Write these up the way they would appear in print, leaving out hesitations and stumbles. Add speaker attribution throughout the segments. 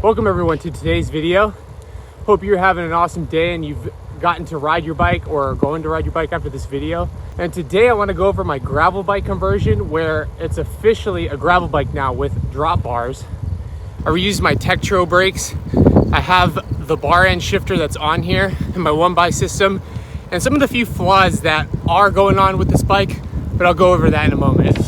Speaker 1: Welcome everyone to today's video. Hope you're having an awesome day and you've gotten to ride your bike or are going to ride your bike after this video. And today I want to go over my gravel bike conversion, where it's officially a gravel bike now with drop bars. I reused my Tektro brakes. I have the bar end shifter that's on here in my one by system, and some of the few flaws that are going on with this bike, but I'll go over that in a moment.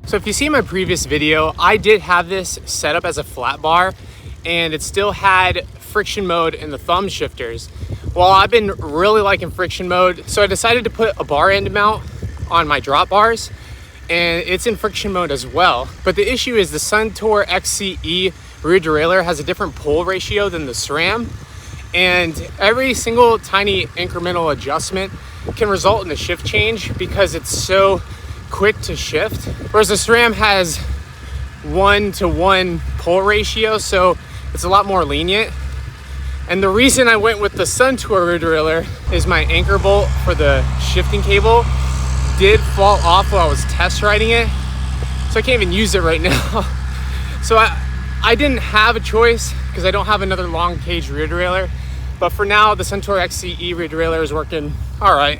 Speaker 1: So if you see my previous video, I did have this set up as a flat bar and it still had friction mode in the thumb shifters. Well, I've been really liking friction mode, so I decided to put a bar end mount on my drop bars, and it's in friction mode as well. But the issue is the Suntour XCE rear derailleur has a different pull ratio than the SRAM, and every single tiny incremental adjustment can result in a shift change because it's so quick to shift, whereas the SRAM has 1-to-1 pull ratio, so it's a lot more lenient. And the reason I went with the Suntour rear derailleur is my anchor bolt for the shifting cable did fall off while I was test riding it, so I can't even use it right now. So I didn't have a choice because I don't have another long cage rear derailleur, but for now the Suntour XCE rear derailleur is working all right.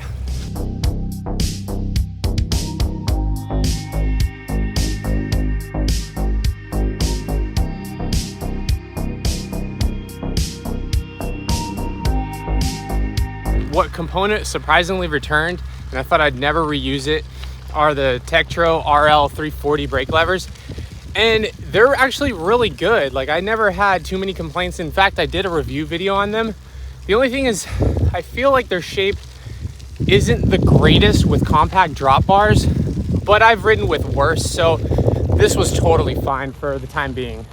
Speaker 1: What component surprisingly returned, and I thought I'd never reuse it, are the Tektro RL 340 brake levers. And they're actually really good. Like, I never had too many complaints. In fact, I did a review video on them. The only thing is, I feel like their shape isn't the greatest with compact drop bars, but I've ridden with worse, so this was totally fine for the time being.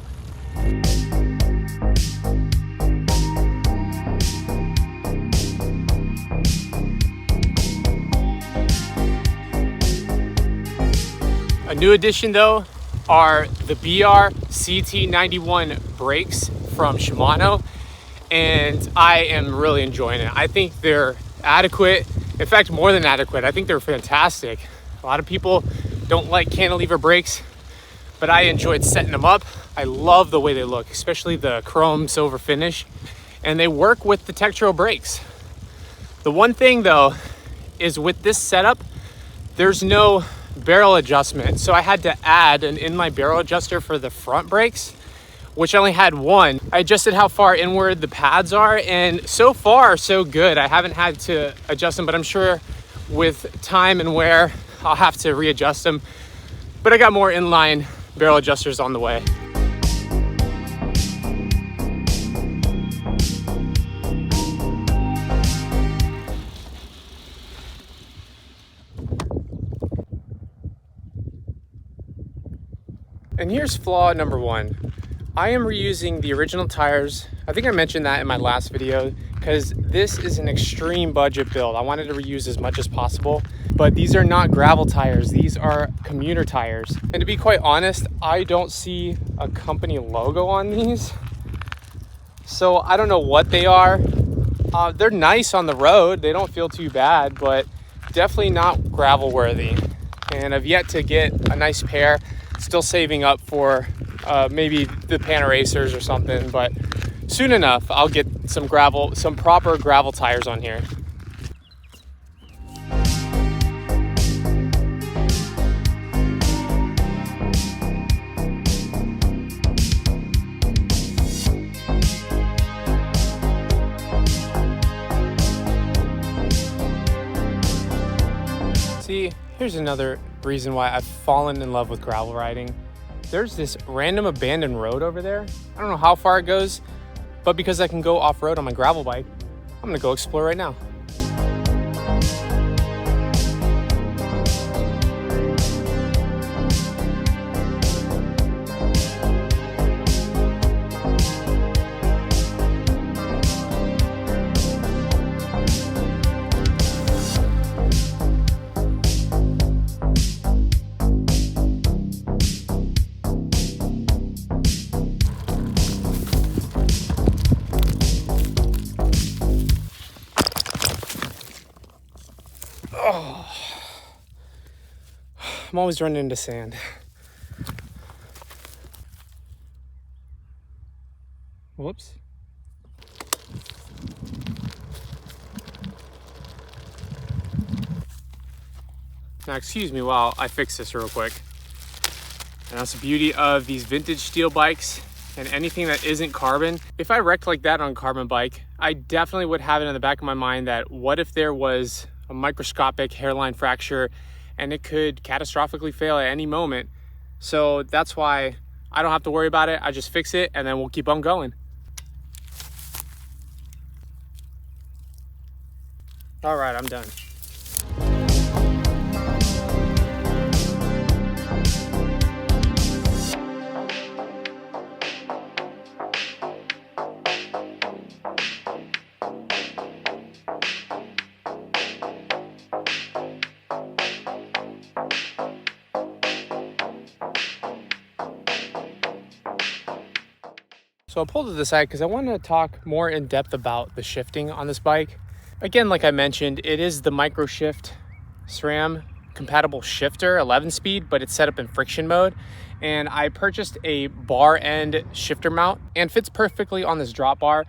Speaker 1: A new addition though are the BR CT91 brakes from Shimano, and I am really enjoying it. I think they're adequate, in fact more than adequate. I think they're fantastic. A lot of people don't like cantilever brakes, but I enjoyed setting them up. I love the way they look, especially the chrome silver finish, and they work with the Tektro brakes. The one thing though is with this setup, there's no barrel adjustment, so I had to add an in-line barrel adjuster for the front brakes, which I only had one. I adjusted how far inward the pads are, and so far so good. I haven't had to adjust them, but I'm sure with time and wear I'll have to readjust them. But I got more inline barrel adjusters on the way. And here's flaw number one. I am reusing the original tires. I think I mentioned that in my last video because this is an extreme budget build. I wanted to reuse as much as possible, but these are not gravel tires. These are commuter tires. And to be quite honest, I don't see a company logo on these. So I don't know what they are. They're nice on the road. They don't feel too bad, but definitely not gravel worthy. And I've yet to get a nice pair. Still saving up for maybe the Panaracers or something, but soon enough I'll get some proper gravel tires on here. See, here's another reason why I've fallen in love with gravel riding. There's this random abandoned road over there. I don't know how far it goes, but because I can go off-road on my gravel bike, I'm gonna go explore right now. I'm always running into sand. Whoops. Now, excuse me while I fix this real quick. And that's the beauty of these vintage steel bikes and anything that isn't carbon. If I wrecked like that on a carbon bike, I definitely would have it in the back of my mind that what if there was a microscopic hairline fracture and it could catastrophically fail at any moment. So that's why I don't have to worry about it. I just fix it and then we'll keep on going. All right, I'm done. So I pulled to the side because I want to talk more in depth about the shifting on this bike. Again, like I mentioned, it is the micro shift SRAM compatible shifter, 11-speed, but it's set up in friction mode. And I purchased a bar end shifter mount and fits perfectly on this drop bar.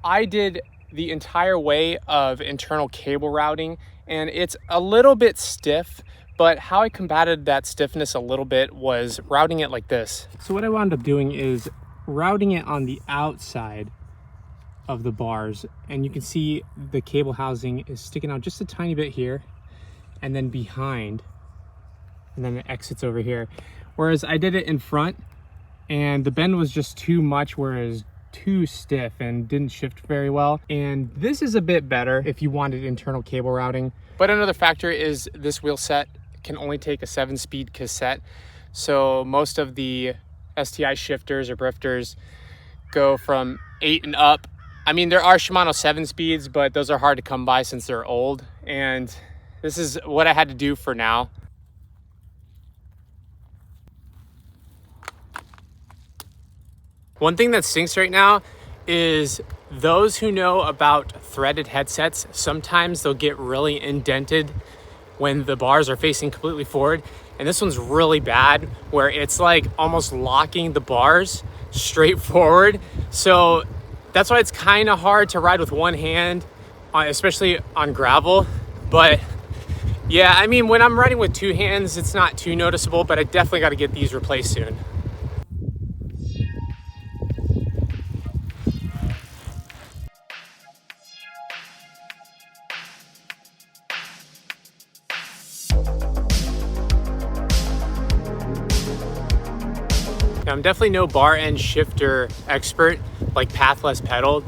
Speaker 1: I did the entire way of internal cable routing and it's a little bit stiff, but how I combated that stiffness a little bit was routing it like this. So what I wound up doing is routing it on the outside of the bars, and you can see the cable housing is sticking out just a tiny bit here and then behind, and then it exits over here. Whereas I did it in front and the bend was just too much, whereas too stiff and didn't shift very well. And this is a bit better if you wanted internal cable routing. But another factor is this wheel set can only take a 7-speed cassette. So most of the STI shifters or drifters go from 8 and up. I mean, there are Shimano 7-speeds, but those are hard to come by since they're old. And this is what I had to do for now. One thing that stinks right now is those who know about threaded headsets, sometimes they'll get really indented when the bars are facing completely forward. And this one's really bad where it's like almost locking the bars straight forward. So that's why it's kind of hard to ride with one hand, especially on gravel. But yeah, I mean, when I'm riding with two hands, it's not too noticeable, but I definitely got to get these replaced soon. Now, I'm definitely no bar end shifter expert like pathless pedaled,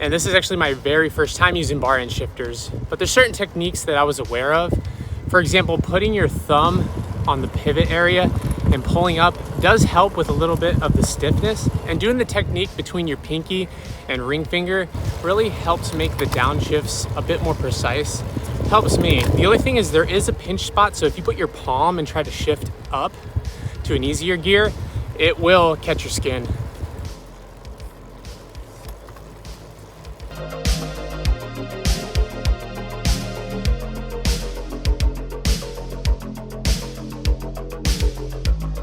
Speaker 1: and this is actually my very first time using bar end shifters, but there's certain techniques that I was aware of. For example, putting your thumb on the pivot area and pulling up does help with a little bit of the stiffness, and doing the technique between your pinky and ring finger really helps make the downshifts a bit more precise. Helps me. The only thing is there is a pinch spot, so if you put your palm and try to shift up to an easier gear, it will catch your skin.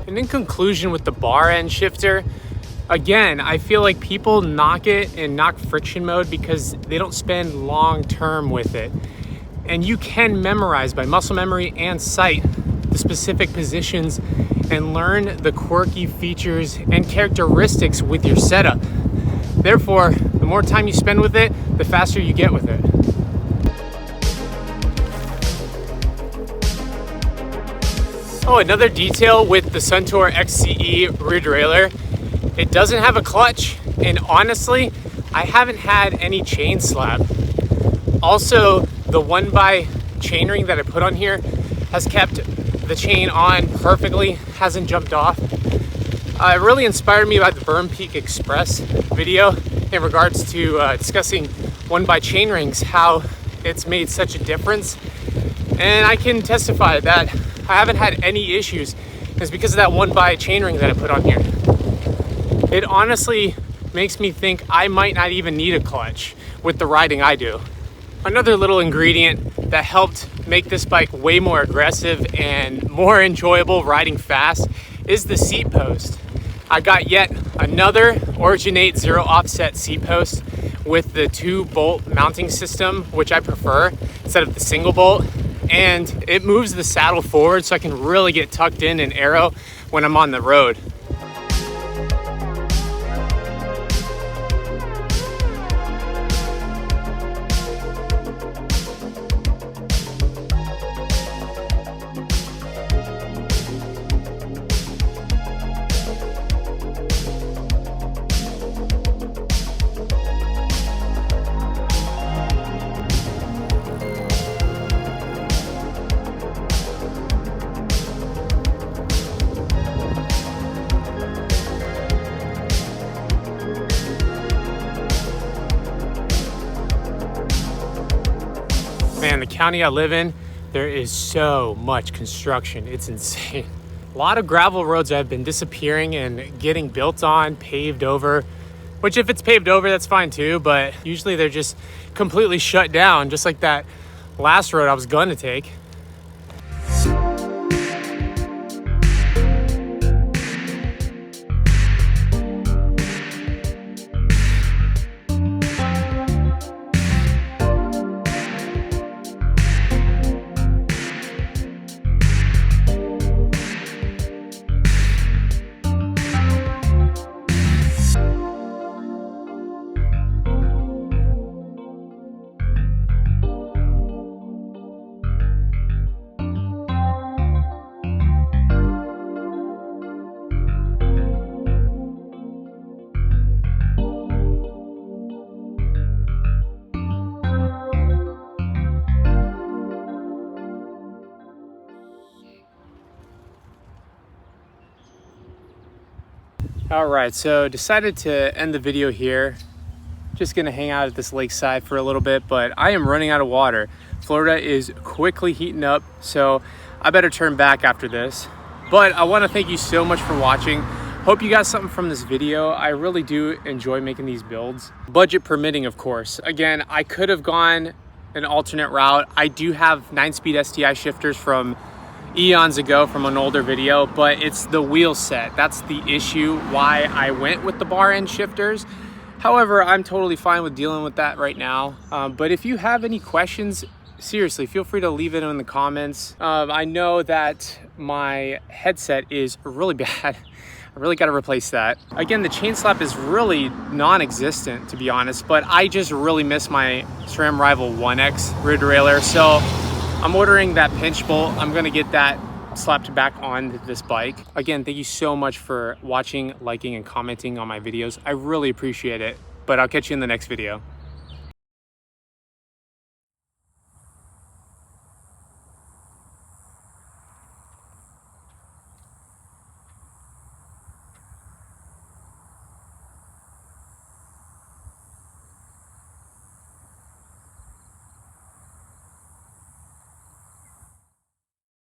Speaker 1: And in conclusion with the bar end shifter, again, I feel like people knock it and knock friction mode because they don't spend long term with it. And you can memorize by muscle memory and sight the specific positions and learn the quirky features and characteristics with your setup. Therefore, the more time you spend with it, the faster you get with it. Oh, another detail with the Suntour XCE rear derailleur, it doesn't have a clutch, and honestly, I haven't had any chain slap. Also, the 1x chainring that I put on here has kept the chain on perfectly, hasn't jumped off. It really inspired me by the Burn Peak Express video in regards to discussing 1x chainrings, how it's made such a difference. And I can testify that I haven't had any issues. It's because of that 1x chainring that I put on here. It honestly makes me think I might not even need a clutch with the riding I do. Another little ingredient that helped make this bike way more aggressive and more enjoyable riding fast is the seat post. I got yet another Originate zero offset seat post with the 2-bolt mounting system, which I prefer instead of the single bolt. And it moves the saddle forward so I can really get tucked in and aero when I'm on the road. Man, the county I live in, there is so much construction. It's insane. A lot of gravel roads have been disappearing and getting built on, paved over, which if it's paved over, that's fine too, but usually they're just completely shut down, just like that last road I was going to take. All right, so decided to end the video here. Just gonna hang out at this lakeside for a little bit, but I am running out of water. Florida is quickly heating up, so I better turn back after this. But I wanna thank you so much for watching. Hope you got something from this video. I really do enjoy making these builds. Budget permitting, of course. Again, I could have gone an alternate route. I do have 9-speed STI shifters from eons ago from an older video, but it's the wheel set. That's the issue why I went with the bar end shifters. However, I'm totally fine with dealing with that right now. But if you have any questions, seriously, feel free to leave it in the comments. I know that my headset is really bad. I really got to replace that. Again, the chain slap is really non-existent, to be honest, but I just really miss my SRAM Rival 1X rear derailleur. So I'm ordering that pinch bolt. I'm gonna get that slapped back on this bike. Again, thank you so much for watching, liking, and commenting on my videos. I really appreciate it, but I'll catch you in the next video.